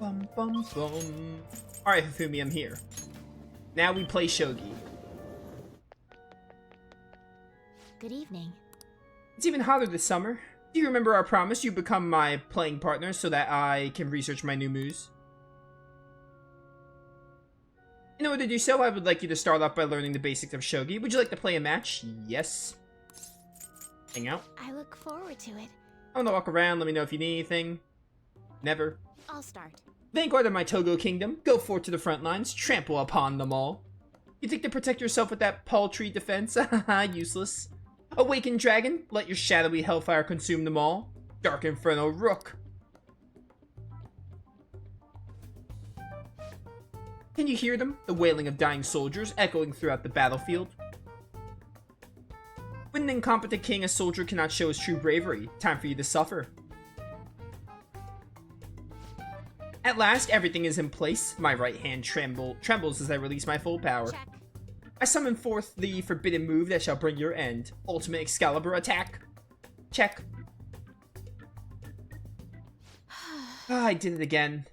Bum, bum, bum. Alright, Hifumi, I'm here. Now we play shogi. Good evening. It's even hotter this summer. Do you remember our promise? You become my playing partner so that I can research my new moves. In order to do so, I would like you to start off by learning the basics of shogi. Would you like to play a match? Yes. Hang out. I look forward to it. I'm gonna walk around, let me know if you need anything. Never. I'll start. Vanguard of my Togo kingdom, go forth to the front lines, trample upon them all. You think to protect yourself with that paltry defense? Haha, useless. Awakened dragon, let your shadowy hellfire consume them all. Dark inferno rook. Can you hear them? The wailing of dying soldiers echoing throughout the battlefield. When an incompetent king, a soldier cannot show his true bravery. Time for you to suffer. At last, everything is in place. My right hand trembles as I release my full power. Check. I summon forth the forbidden move that shall bring your end. Ultimate Excalibur attack. Check. Ah, I did it again.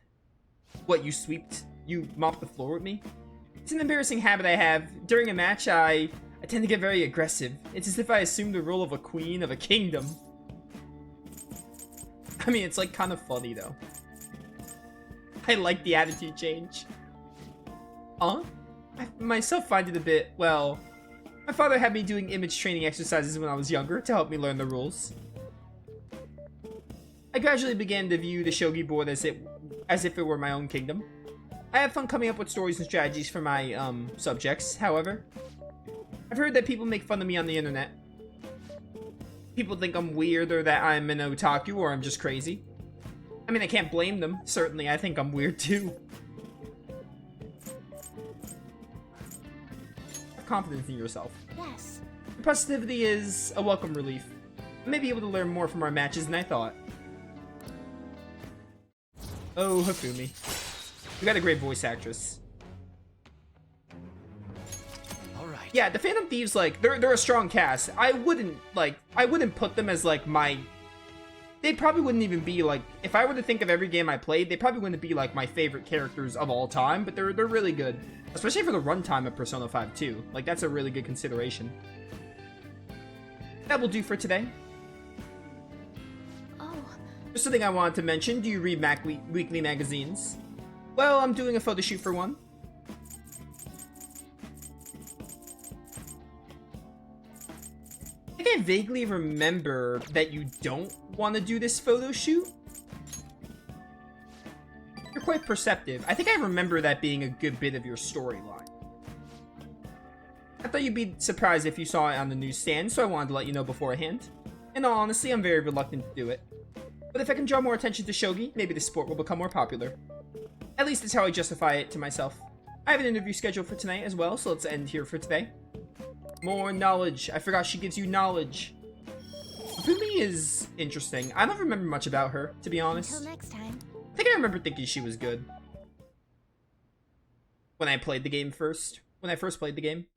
What, you sweeped? You mopped the floor with me? It's an embarrassing habit I have. During a match, I tend to get very aggressive. It's as if I assumed the role of a queen of a kingdom. I mean, it's like kind of funny though. I like the attitude change. I myself find it a bit, well, my father had me doing image training exercises when I was younger to help me learn the rules. I gradually began to view the shogi board as if it were my own kingdom. I have fun coming up with stories and strategies for my, subjects, however. I've heard that people make fun of me on the internet. People think I'm weird or that I'm an otaku or I'm just crazy. I mean, I can't blame them. Certainly, I think I'm weird too. Have confidence in yourself. Yes. Your positivity is a welcome relief. I may be able to learn more from our matches than I thought. Oh, Hifumi. You got a great voice actress. Alright. Yeah, the Phantom Thieves, like, they're a strong cast. I wouldn't put them as, like, my... They probably wouldn't even be, like... If I were to think of every game I played, they probably wouldn't be, like, my favorite characters of all time, but they're really good. Especially for the runtime of Persona 5 too. Like, that's a really good consideration. That will do for today. Oh. Just something I wanted to mention. Do you read weekly magazines? Well, I'm doing a photo shoot for one. I think I vaguely remember that you don't want to do this photo shoot. You're quite perceptive. I think I remember that being a good bit of your storyline. I thought you'd be surprised if you saw it on the newsstand, so I wanted to let you know beforehand. In all honesty, I'm very reluctant to do it. But if I can draw more attention to shogi, maybe the sport will become more popular. At least it's how I justify it to myself. I have an interview scheduled for tonight as well, so let's end here for today. More knowledge. I forgot she gives you knowledge. Fumi is interesting. I don't remember much about her, to be honest. Until next time. I think I remember thinking she was good. When I played the game first. When I first played the game.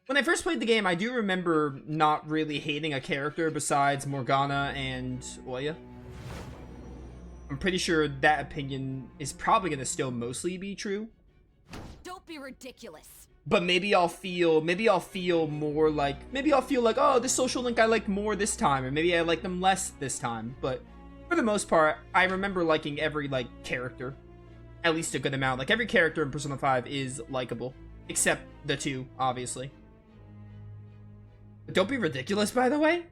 When I first played the game, I do remember not really hating a character besides Morgana and Oya. I'm pretty sure that opinion is probably going to still mostly be true. Don't be ridiculous. But maybe I'll feel more like, oh, this social link I liked more this time, or maybe I like them less this time. But for the most part, I remember liking every, like, character. At least a good amount. Like, every character in Persona 5 is likable. Except the two, obviously. But don't be ridiculous, by the way.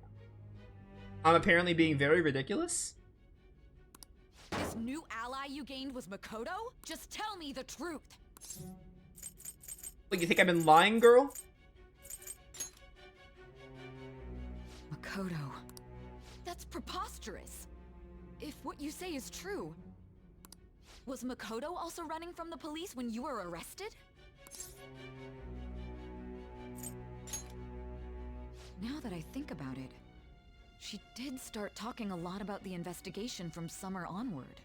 I'm apparently being very ridiculous. This new ally you gained was Makoto? Just tell me the truth. What, you think I've been lying, girl? Makoto. That's preposterous. If what you say is true. Was Makoto also running from the police when you were arrested? Now that I think about it, she did start talking a lot about the investigation from summer onward.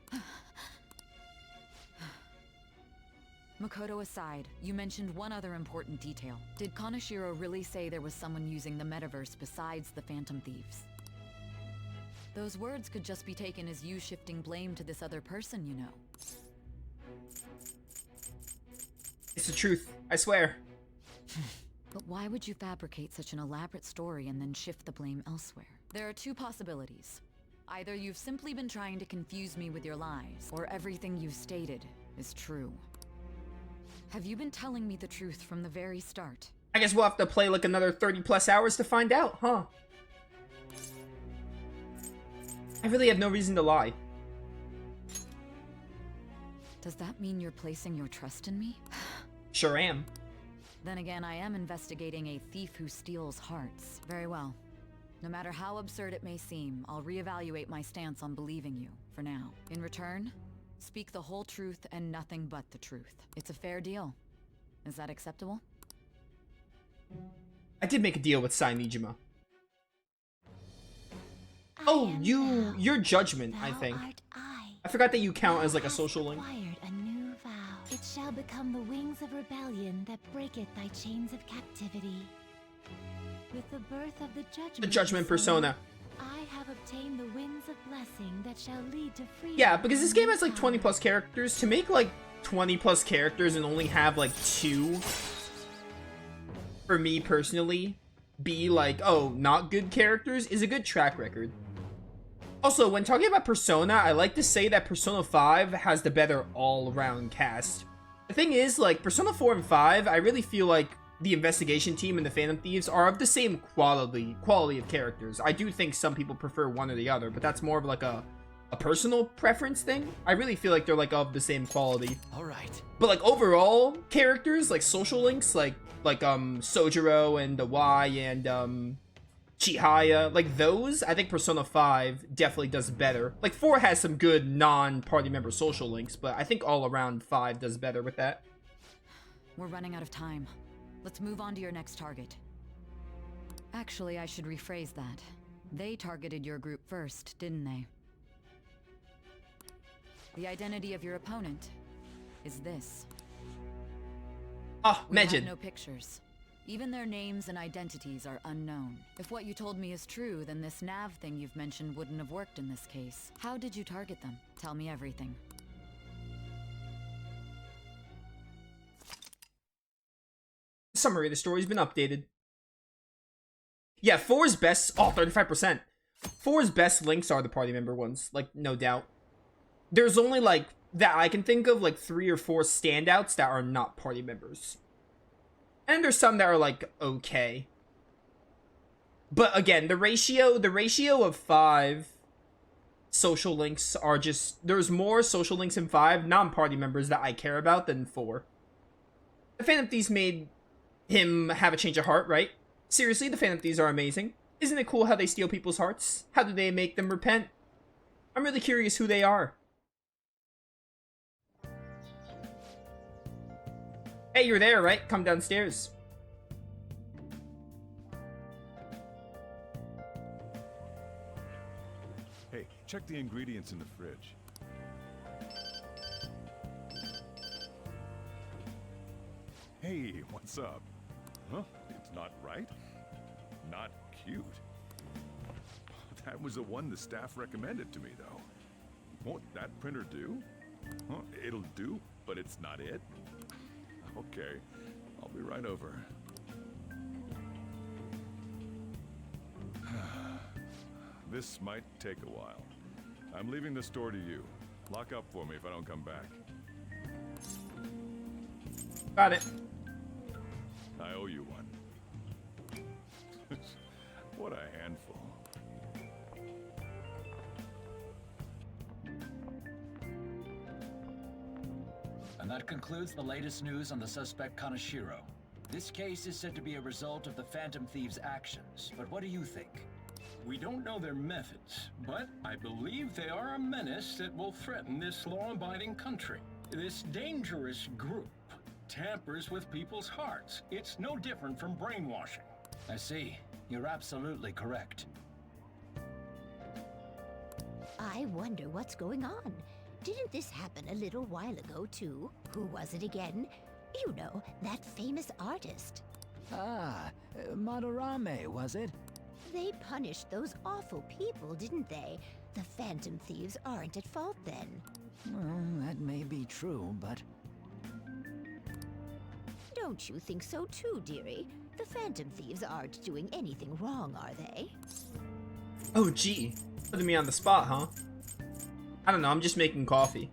Makoto aside, you mentioned one other important detail. Did Kaneshiro really say there was someone using the metaverse besides the Phantom Thieves? Those words could just be taken as you shifting blame to this other person, you know. It's the truth, I swear. But why would you fabricate such an elaborate story and then shift the blame elsewhere? There are two possibilities. Either you've simply been trying to confuse me with your lies, or everything you've stated is true. Have you been telling me the truth from the very start? I guess we'll have to play like another 30 plus hours to find out, huh? I really have no reason to lie. Does that mean you're placing your trust in me? Sure am. Then again, I am investigating a thief who steals hearts. Very well. No matter how absurd it may seem, I'll reevaluate my stance on believing you, for now. In return, speak the whole truth and nothing but the truth. It's a fair deal. Is that acceptable? I did make a deal with Sainijima. I Oh, am you're thou, Judgment, I thou think. art I. I forgot that you count Thou as like a hast social link. acquired a new vow. It shall become the wings of rebellion that breaketh thy chains of captivity. With the birth of the Judgment, The Judgment persona. I have obtained the winds of blessing that shall lead to freedom. Yeah, because this and game has like power. 20 plus characters. To make like 20 plus characters and only have like 2, for me personally, be like, oh, not good characters is a good track record. Also, when talking about Persona, I like to say that Persona 5 has the better all-around cast. The thing is, like, Persona 4 and 5, I really feel like the investigation team and the Phantom Thieves are of the same quality of characters. I do think some people prefer one or the other, but that's more of like a personal preference thing. I really feel like they're like of the same quality. All right. But like overall characters, like social links, like Sojiro and the Y and Chihaya, like those, I think Persona 5 definitely does better. Like 4 has some good non-party member social links, but I think all around 5 does better with that. We're running out of time. Let's move on to your next target. Actually, I should rephrase that. They targeted your group first, didn't they? The identity of your opponent is this. Ah, We have Megid. no pictures. Even their names and identities are unknown. If what you told me is true, then this nav thing you've mentioned wouldn't have worked in this case. How did you target them? Tell me everything. Summary of the story's been updated. Yeah, 4's best... Oh, 35%. 4's best links are the party member ones, like, no doubt. There's only, like, that I can think of, like, 3 or 4 standouts that are not party members. And there's some that are, like, okay. But, again, the ratio of 5 social links are just... There's more social links in 5 non-party members that I care about than 4. The Phantom Thieves made him have a change of heart, right? Seriously, the Phantom Thieves are amazing. Isn't it cool how they steal people's hearts? How do they make them repent? I'm really curious who they are. Hey, you're there, right? Come downstairs. Hey, check the ingredients in the fridge. Hey, what's up? Huh? It's not right? Not cute. That was the one the staff recommended to me, though. Won't that printer do? Huh? It'll do, but it's not it? Okay, I'll be right over. This might take a while. I'm leaving the store to you. Lock up for me if I don't come back. Got it. I owe you one. What a handful. And that concludes the latest news on the suspect Kaneshiro. This case is said to be a result of the Phantom Thieves' actions, but what do you think? We don't know their methods, but I believe they are a menace that will threaten this law-abiding country. This dangerous group tampers with people's hearts. It's no different from brainwashing. I see. You're absolutely correct. I wonder what's going on. Didn't this happen a little while ago, too? Who was it again? You know, that famous artist. Ah, Madarame, was it? They punished those awful people, didn't they? The Phantom Thieves aren't at fault then. Well, that may be true, but... Don't you think so too, dearie? The Phantom Thieves aren't doing anything wrong, are they? Oh, gee. Putting me on the spot, huh? I don't know, I'm just making coffee.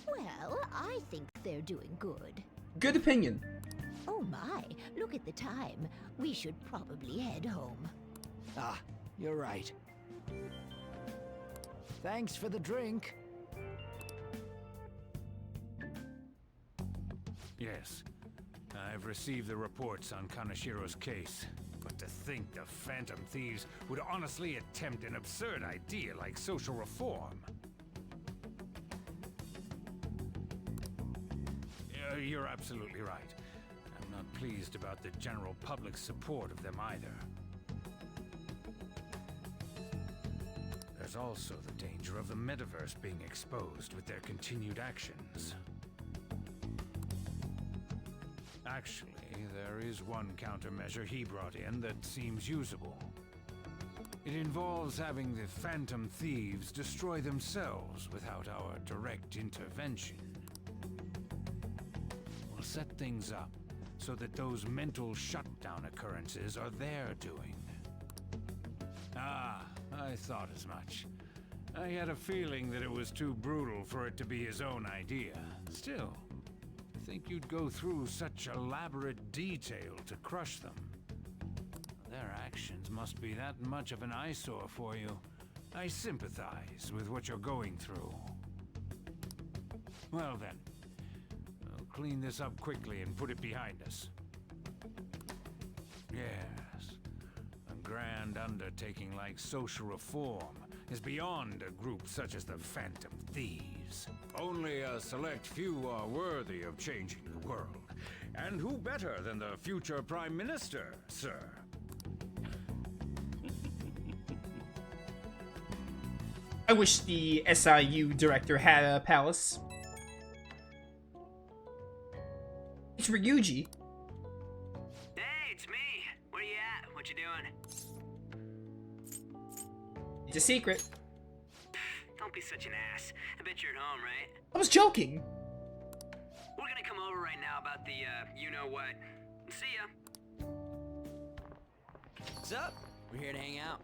Well, I think they're doing good. Good opinion. Oh my, look at the time. We should probably head home. Ah, you're right. Thanks for the drink. Yes. I've received the reports on Kanashiro's case. But to think the Phantom Thieves would honestly attempt an absurd idea like social reform. You're absolutely right. I'm not pleased about the general public's support of them either. There's also the danger of the metaverse being exposed with their continued actions. Actually, there is one countermeasure he brought in that seems usable. It involves having the Phantom Thieves destroy themselves without our direct intervention. We'll set things up so that those mental shutdown occurrences are their doing. Ah, I thought as much. I had a feeling that it was too brutal for it to be his own idea. Still, I think you'd go through such elaborate detail to crush them. Their actions must be that much of an eyesore for you. I sympathize with what you're going through. Well then, we'll clean this up quickly and put it behind us. Yes, a grand undertaking like social reform is beyond a group such as the Phantom Thieves. Only a select few are worthy of changing the world. And who better than the future Prime Minister, sir? I wish the SIU director had a palace. It's Ryuji. Hey, it's me. Where you at? What you doing? It's a secret. Don't be such an ass. I bet you're at home, right? I was joking. We're gonna come over right now about the, you-know-what. See ya. What's up? We're here to hang out.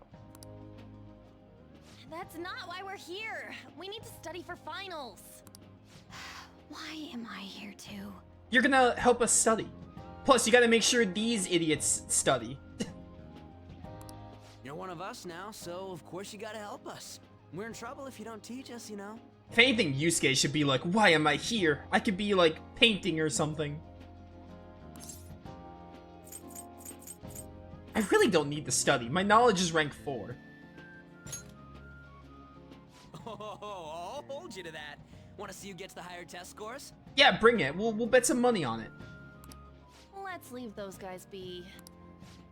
That's not why we're here. We need to study for finals. Why am I here too? You're gonna help us study. Plus, you gotta make sure these idiots study. You're one of us now, so of course you gotta help us. We're in trouble if you don't teach us, you know. If anything, Yusuke should be like, why am I here? I could be, like, painting or something. I really don't need to study. My knowledge is rank 4. Oh, I'll hold you to that. Want to see who gets the higher test scores? Yeah, bring it. We'll bet some money on it. Let's leave those guys be.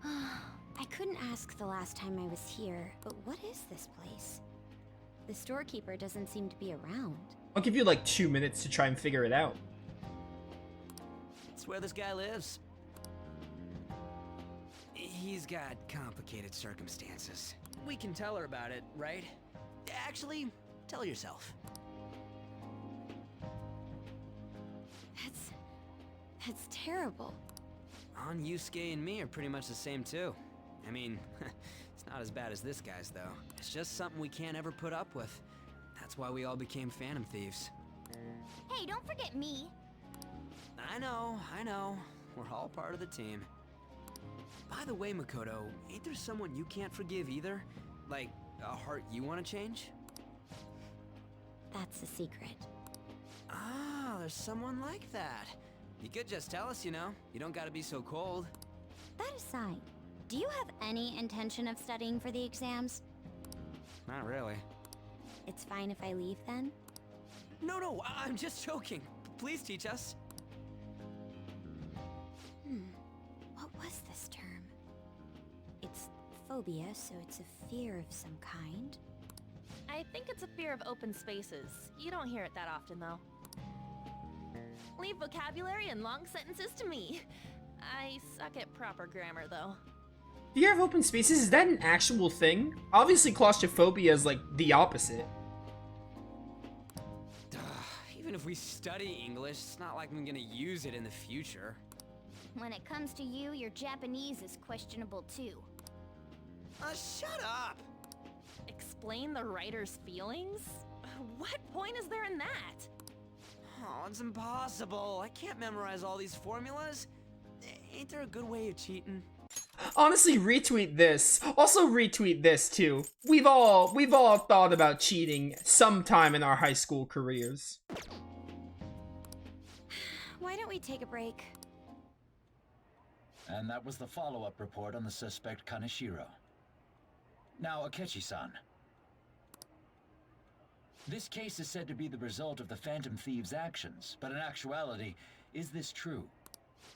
I couldn't ask the last time I was here, but what is this place? The storekeeper doesn't seem to be around. I'll give you like 2 minutes to try and figure it out. It's where this guy lives. He's got complicated circumstances. We can tell her about it, right? Actually, tell yourself. That's terrible. On Yusuke and me are pretty much the same too. I mean, it's not as bad as this guy's though. It's just something we can't ever put up with. That's why we all became Phantom Thieves. Hey, don't forget me. I know. We're all part of the team. By the way, Makoto, ain't there someone you can't forgive either? Like, a heart you want to change? That's a secret. Ah, there's someone like that. You could just tell us, you know. You don't gotta be so cold. That aside, do you have any intention of studying for the exams? Not really. It's fine if I leave then? No, I'm just joking. Please teach us. What was this term? It's phobia, so it's a fear of some kind. I think it's a fear of open spaces. You don't hear it that often, though. Leave vocabulary and long sentences to me. I suck at proper grammar, though. Fear of open spaces, is that an actual thing? Obviously claustrophobia is like the opposite. Even if we study English, it's not like I'm gonna use it in the future. When it comes to you, your Japanese is questionable too. Shut up! Explain the writer's feelings? What point is there in that? Oh, it's impossible. I can't memorize all these formulas. Ain't there a good way of cheating? Honestly, retweet this. Also retweet this too. We've all thought about cheating sometime in our high school careers. Why don't we take a break? And that was the follow-up report on the suspect Kaneshiro. Now, Akechi-san. This case is said to be the result of the Phantom Thieves' actions, but in actuality, is this true?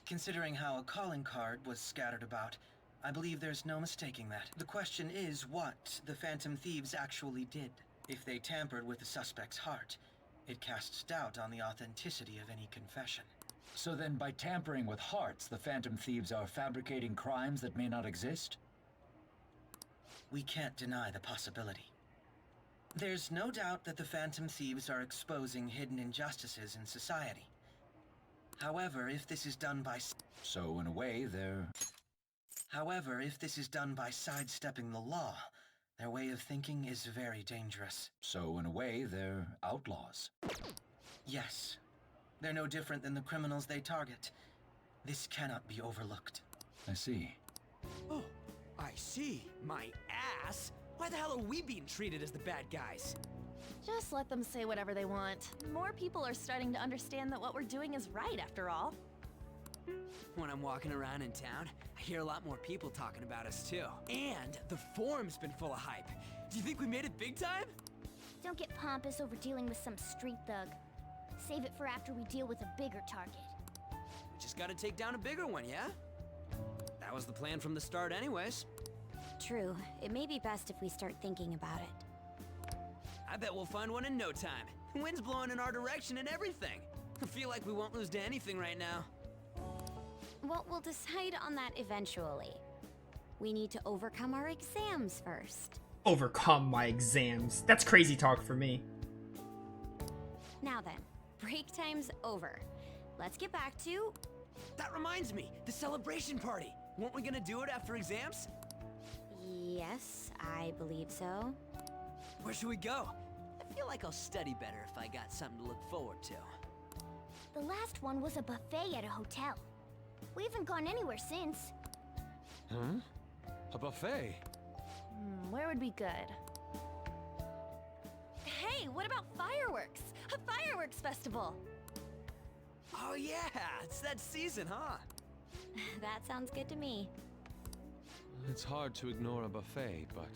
Considering how a calling card was scattered about, I believe there's no mistaking that. The question is what the Phantom Thieves actually did. If they tampered with the suspect's heart, it casts doubt on the authenticity of any confession. So then, by tampering with hearts, the Phantom Thieves are fabricating crimes that may not exist? We can't deny the possibility. There's no doubt that the Phantom Thieves are exposing hidden injustices in society. However, if this is done by... So, in a way, they're... However, if this is done by sidestepping the law, their way of thinking is very dangerous. So, in a way, they're outlaws. Yes. They're no different than the criminals they target. This cannot be overlooked. I see. Oh, I see. My ass? Why the hell are we being treated as the bad guys? Just let them say whatever they want. More people are starting to understand that what we're doing is right, after all. When I'm walking around in town, I hear a lot more people talking about us too. And the forum's been full of hype. Do you think we made it big time? Don't get pompous over dealing with some street thug. Save it for after we deal with a bigger target. We just gotta take down a bigger one, yeah? That was the plan from the start anyways. True. It may be best if we start thinking about it. I bet we'll find one in no time. Wind's blowing in our direction and everything. I feel like we won't lose to anything right now. Well, we'll decide on that eventually. We need to overcome our exams first. Overcome my exams. That's crazy talk for me. Now then, break time's over. Let's get back to... That reminds me, the celebration party. Weren't we gonna do it after exams? Yes, I believe so. Where should we go? I feel like I'll study better if I got something to look forward to. The last one was a buffet at a hotel. We haven't gone anywhere since. Huh? A buffet? Where would be good? Hey, what about fireworks? A fireworks festival! Oh yeah, it's that season, huh? That sounds good to me. It's hard to ignore a buffet, but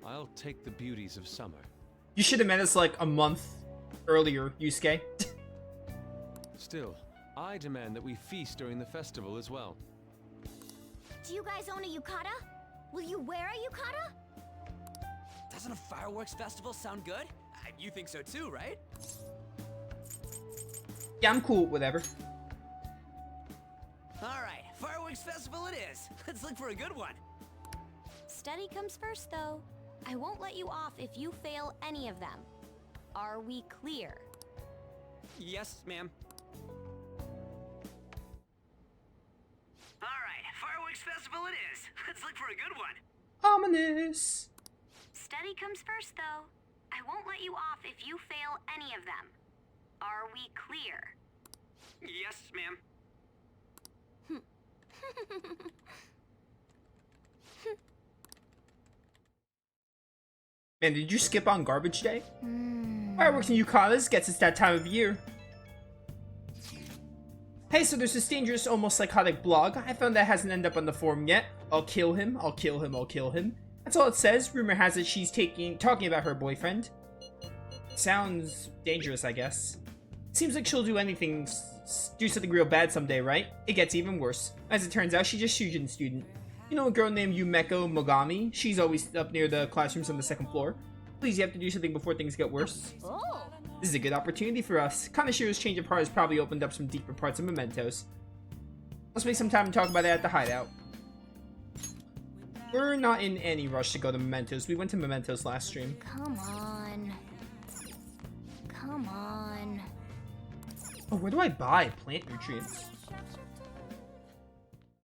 I'll take the beauties of summer. You should have met us like a month earlier, Yusuke. Still, I demand that we feast during the festival as well. Do you guys own a yukata? Will you wear a yukata? Doesn't a fireworks festival sound good? You think so too, right? Yeah, I'm cool, whatever. Alright, fireworks festival it is. Let's look for a good one. Study comes first, though. I won't let you off if you fail any of them. Are we clear? Yes, ma'am. Alright, fireworks festival it is. Let's look for a good one. Ominous. Study comes first, though. I won't let you off if you fail any of them. Are we clear? Yes, ma'am. Man, did you skip on garbage day? Fireworks and yukatas gets us that time of year. Hey, so there's this dangerous, almost psychotic blog. I found that hasn't ended up on the forum yet. I'll kill him, I'll kill him, I'll kill him. That's all it says. Rumor has it she's talking about her boyfriend. Sounds dangerous, I guess. Seems like she'll do anything, do something real bad someday, right? It gets even worse. As it turns out, she's just a Shujin student. You know a girl named Yumeko Mogami? She's always up near the classrooms on the second floor. Please, you have to do something before things get worse. Oh! This is a good opportunity for us. Kaneshiro's change of heart has probably opened up some deeper parts of Mementos. Let's make some time to talk about it at the hideout. We're not in any rush to go to Mementos. We went to Mementos last stream. Come on. Come on. Oh, where do I buy plant nutrients?